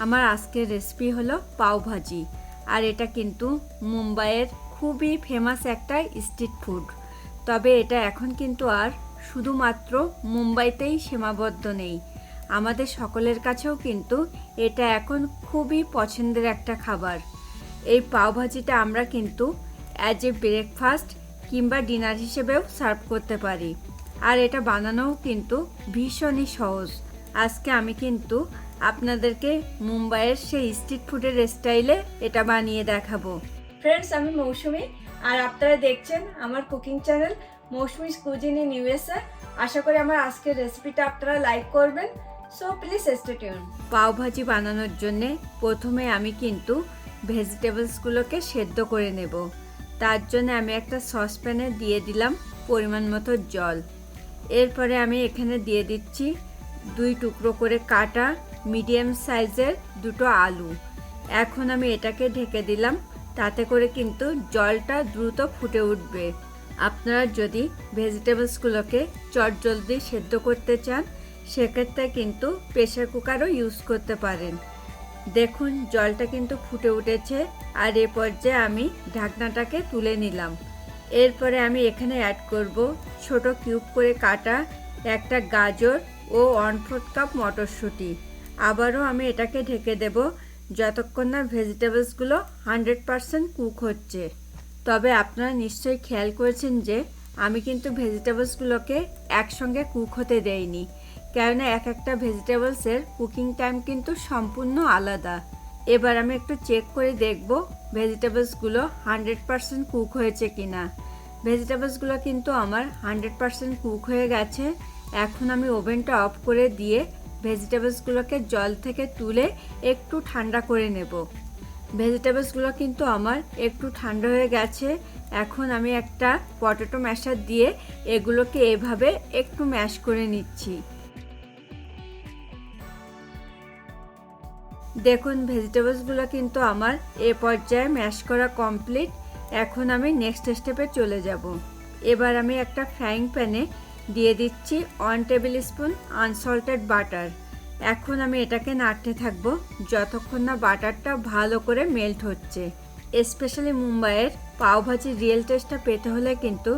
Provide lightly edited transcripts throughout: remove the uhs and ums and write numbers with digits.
আমার আজকের রেসিপি হলো পাওভাজি। আর এটা কিন্তু মুম্বাইয়ের খুবই ফেমাস একটা স্ট্রিট ফুড। তবে এটা এখন কিন্তু আর শুধুমাত্র মুম্বাইতেই সীমাবদ্ধ নেই, আমাদের সকলের কাছেও কিন্তু এটা এখন খুবই পছন্দের একটা খাবার। এই পাওভাজিটা আমরা কিন্তু অ্যাজ এ ব্রেকফাস্ট কিংবা ডিনার হিসেবেও সার্ভ করতে পারি। আর এটা বানানোও কিন্তু ভীষণই সহজ। আজকে আমি কিন্তু আপনাদেরকে মুম্বাইয়ের সেই স্ট্রিট ফুডের স্টাইলে এটা বানিয়ে দেখাবো। ফ্রেন্ডস, আমি মৌসুমি আর আপনারা দেখছেন আমার cooking channel Mousumi's cuisine in USA. আশা করি আমার আজকের রেসিপিটা আপনারা লাইক করবেন। So please stay tune. Pav bhaji বানানোর জন্য প্রথমে আমি কিন্তু ভেজিটেবলসগুলোকে সেদ্ধ করে নেব। তার জন্য আমি একটা সসপ্যানে দিয়ে দিলাম পরিমাণ মতো জল। এরপরে আমি এখানে দিয়ে দিচ্ছি 2 টুকরো করে কাটা মিডিয়াম সাইজের 2টো আলু। এখন আমি এটাকে ঢেকে দিলাম, তাতে করে কিন্তু জলটা দ্রুত ফুটে উঠবে। আপনারা যদি ভেজিটেবলসগুলোকে চটজলদি সেদ্ধ করতে চান সেক্ষেত্রে কিন্তু প্রেসার কুকারও ইউজ করতে পারেন। দেখুন জলটা কিন্তু ফুটে উঠেছে আর এ পর্যায়ে আমি ঢাকনাটাকে তুলে নিলাম। এরপরে আমি এখানে অ্যাড করব ছোট কিউব করে কাটা একটা গাজর ও 1/4 কাপ মটরশুঁটি। আবারও আমি এটাকে ঢেকে দেব যতক্ষণ না ভেজিটেবলসগুলো 100% কুক হচ্ছে। তবে আপনারা নিশ্চয়ই খেয়াল করেছেন যে আমি কিন্তু ভেজিটেবলসগুলোকে একসঙ্গে কুক হতে দেইনি, কেননা একটা ভেজিটেবলসের কুকিং টাইম কিন্তু সম্পূর্ণ আলাদা। এবার আমি একটু চেক করে দেখব ভেজিটেবলসগুলো 100% কুক হয়েছে কিনা। ভেজিটেবলসগুলো কিন্তু আমার 100% কুক হয়ে গেছে। এখন আমি ওভেনটা অফ করে দিয়ে ভেজিটেবলসগুলোকে জল থেকে তুলে একটু ঠান্ডা করে নেব। ভেজিটেবলসগুলো কিন্তু আমার একটু ঠান্ডা হয়ে গেছে। এখন আমি একটা পটেটো ম্যাশার দিয়ে এগুলোকে এভাবে একটু ম্যাশ করে নিচ্ছি। দেখুন ভেজিটেবলসগুলো কিন্তু আমার এ পর্যায়ে ম্যাশ করা কমপ্লিট। এখন আমি নেক্সট স্টেপে চলে যাব। এবার আমি একটা ফ্রাইং প্যানে দিয়ে দিচ্ছি 1 টেবিল স্পুন আনসল্টেড বাটার। এখন আমি এটাকে নাড়তে থাকবো যতক্ষণ না বাটারটা ভালো করে মেল্ট হচ্ছে। স্পেশালি মুম্বাইয়ের পাওভাজির রিয়েল টেস্টটা পেতে হলে কিন্তু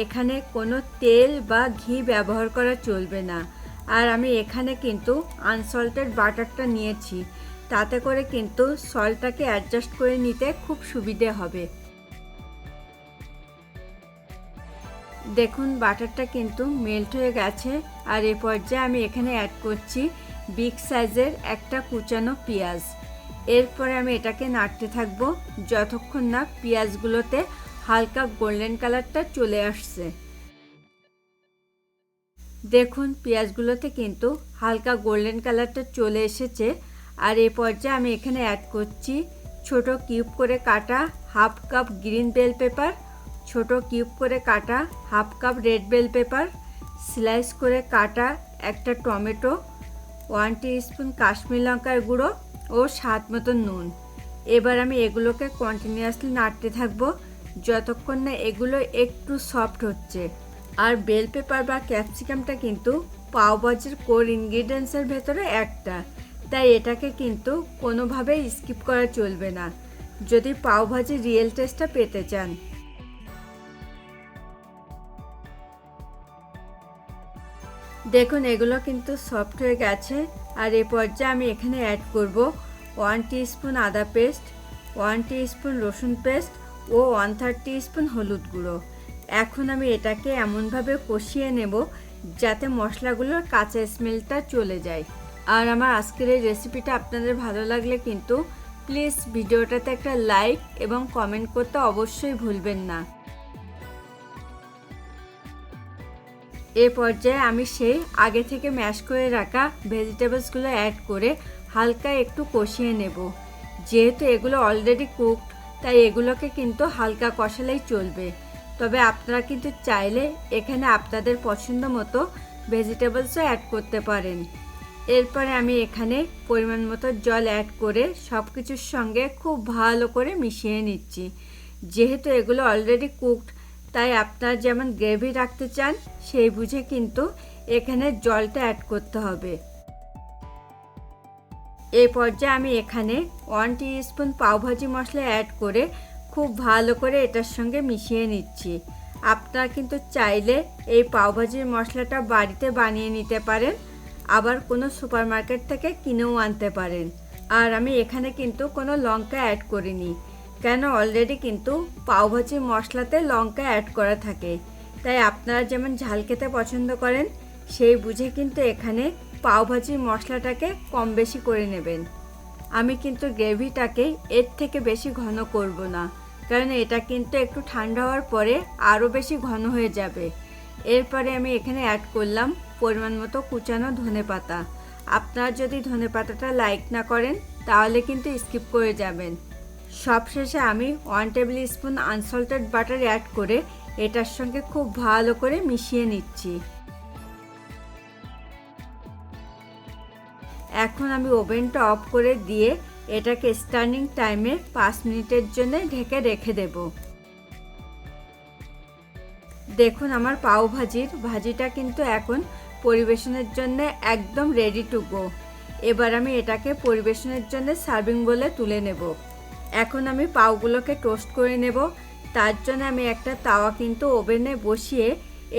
এখানে কোনো তেল বা ঘি ব্যবহার করা চলবে না। আর আমি এখানে কিন্তু আনসল্টেড বাটারটা নিয়েছি, তাতে করে কিন্তু সল্টটাকে অ্যাডজাস্ট করে নিতে খুব সুবিধে হবে। দেখুন বাটারটা কিন্তু মেল্ট হয়ে গেছে। আর এ পর্যায়ে আমি এখানে অ্যাড করছি বিগ সাইজের একটা কুচানো পেঁয়াজ। এরপরে আমি এটাকে নাড়তে থাকবো যতক্ষণ না পেঁয়াজগুলোতে হালকা গোল্ডেন কালারটা চলে আসছে। দেখুন পেঁয়াজগুলোতে কিন্তু হালকা গোল্ডেন কালারটা চলে এসেছে। আর এই পর্যায়ে আমি এখানে অ্যাড করছি ছোট কিউব করে কাটা 1/2 কাপ গ্রিন বেল পেপার, ছোট কিউব করে কাটা 1/2 cup red bell pepper, slice করে কাটা একটা টমেটো, 1 টিস্পুন কাশ্মীর লঙ্কার গুঁড়ো ও স্বাদ মতো নুন। এবার আমি এগুলোকে কন্টিনিউয়াসলি নাড়তে থাকবো যতক্ষণ না এগুলো একটু সফট হচ্ছে। আর বেল পেপার বা ক্যাপসিকামটা কিন্তু পাওভাজির কোর ইনগ্রিডিয়েন্টসের ভেতরে একটা, তাই এটাকে কিন্তু কোনোভাবেই স্কিপ করা চলবে না যদি পাওভাজির রিয়েল টেস্টটা পেতে চান। দেখুন এগুলো কিন্তু সফট হয়ে গেছে। আর এ পর্যায়ে আমি এখানে অ্যাড করব 1 টিস্পুন আদা পেস্ট, 1 টিস্পুন রসুন পেস্ট ও 1/3 টিস্পুন হলুদ গুঁড়ো। এখন আমি এটাকে এমনভাবে কষিয়ে নেব যাতে মশলাগুলোর কাঁচা স্মেলটা চলে যায়। আর আমার আজকের এই রেসিপিটা আপনাদের ভালো লাগলে কিন্তু প্লিজ ভিডিওটাতে একটা লাইক এবং কমেন্ট করতে অবশ্যই ভুলবেন না। এ পর্যায়ে আমি সেই আগে থেকে ম্যাশ করে রাখা ভেজিটেবলসগুলো অ্যাড করে হালকা একটু কষিয়ে নেব। যেহেতু এগুলো অলরেডি কুকড তাই এগুলোকে কিন্তু হালকা কষালেই চলবে। তবে আপনারা কিন্তু চাইলে এখানে আপনাদের পছন্দ মতো ভেজিটেবলসও অ্যাড করতে পারেন। এরপরে আমি এখানে পরিমাণ মতো জল অ্যাড করে সব কিছুর সঙ্গে খুব ভালো করে মিশিয়ে নিচ্ছি। যেহেতু এগুলো অলরেডি কুকড তাই আপনারা যেমন গ্রেভি রাখতে চান সেই বুঝে কিন্তু এখানে জলটা অ্যাড করতে হবে। এই পর্যায়ে আমি এখানে 1 টিস্পুন পাওভাজি মশলা অ্যাড করে খুব ভালো করে এটার সঙ্গে মিশিয়ে নিচ্ছি। আপনারা কিন্তু চাইলে এই পাওভাজির মশলাটা বাড়িতে বানিয়ে নিতে পারেন, আবার কোনো সুপারমার্কেট থেকে কিনেও আনতে পারেন। আর আমি এখানে কিন্তু কোনো লঙ্কা অ্যাড করিনি, কেন অলরেডি কিন্তু পাওভাজি মশলাতে লঙ্কা অ্যাড করা থাকে। তাই আপনারা যেমন ঝাল খেতে পছন্দ করেন সেই বুঝে কিন্তু এখানে পাওভাজির মশলাটাকে কম বেশি করে নেবেন। আমি কিন্তু গ্রেভিটাকে এর থেকে বেশি ঘন করব না, কারণ এটা কিন্তু একটু ঠান্ডা হওয়ার পরে আরও বেশি ঘন হয়ে যাবে। এরপরে আমি এখানে অ্যাড করলাম পরিমাণ মতো কুচানো ধনেপাতা। আপনারা যদি ধনেপাতাটা লাইক না করেন তাহলে কিন্তু স্কিপ করে যাবেন। সবশেষে আমি 1 tablespoon unsalted butter add করে এটার সঙ্গে খুব ভালো করে মিশিয়ে নিচ্ছি। এখন আমি ওভেনটা অফ করে দিয়ে এটাকে স্ট্যান্ডিং টাইমে 5 মিনিটের জন্য ঢেকে রেখে দেব। দেখুন আমার ভাজিটা কিন্তু এখন পরিবেশনের জন্য একদম রেডি টু গো। এবার আমি এটাকে পরিবেশনের জন্য সার্ভিং বোলে তুলে নেব। এখন আমি পাউগুলোকে টোস্ট করে নেব। তার জন্য আমি একটা তাওয়া কিন্তু ওভেনে বসিয়ে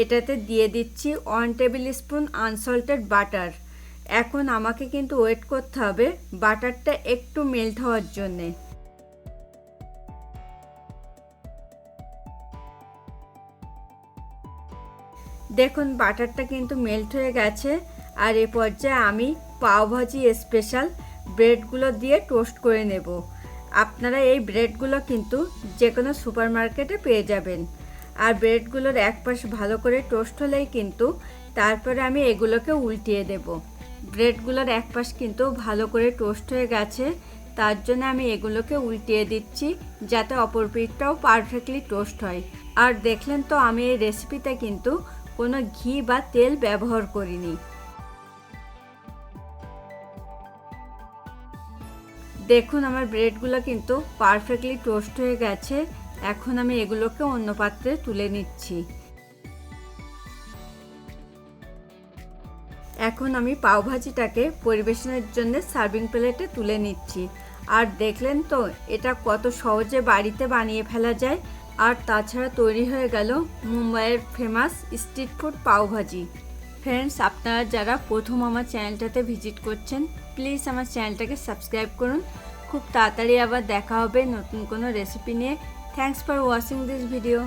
এটাতে দিয়ে দিচ্ছি 1 টেবিল স্পুন আনসল্টেড বাটার। এখন আমাকে কিন্তু ওয়েট করতে হবে বাটারটা একটু মেল্ট হওয়ার জন্যে। দেখুন বাটারটা কিন্তু মেল্ট হয়ে গেছে। আর এ পর্যায়ে আমি পাওভাজি স্পেশাল ব্রেডগুলো দিয়ে টোস্ট করে নেব। আপনারা এই ব্রেডগুলো কিন্তু যে কোনো সুপারমার্কেটে পেয়ে যাবেন। আর ব্রেডগুলোর এক পাশ ভালো করে টোস্ট হলেই কিন্তু তারপরে আমি এগুলোকে উল্টিয়ে দেব। ব্রেডগুলোর এক পাশ কিন্তু ভালো করে টোস্ট হয়ে গেছে, তার জন্য আমি এগুলোকে উল্টিয়ে দিচ্ছি যাতে অপর পিঠটাও পারফেক্টলি টোস্ট হয়। আর দেখলেন তো আমি এই রেসিপিতে কিন্তু কোনো ঘি বা তেল ব্যবহার করিনি। দেখুন আমার ব্রেডগুলো কিন্তু পারফেক্টলি টোস্ট হয়ে গেছে। এখন আমি এগুলোকে অন্য পাত্রে তুলে নিচ্ছি। এখন আমি পাওভাজিটাকে পরিবেশনের জন্য সার্ভিং প্লেটে তুলে নিচ্ছি। আর দেখলেন তো এটা কত সহজে বাড়িতে বানিয়ে ফেলা যায়। আর তাছাড়া তৈরি হয়ে গেল মুম্বাইয়ের famous street food pav bhaji. Friends, আপনারা যারা প্রথম আমার চ্যানেলটাতে ভিজিট করছেন প্লিজ আমার চ্যানেলটাকে সাবস্ক্রাইব করুন। খুব তাড়াতাড়ি আবার দেখা হবে নতুন কোনো রেসিপি নিয়ে। Thanks for watching this video.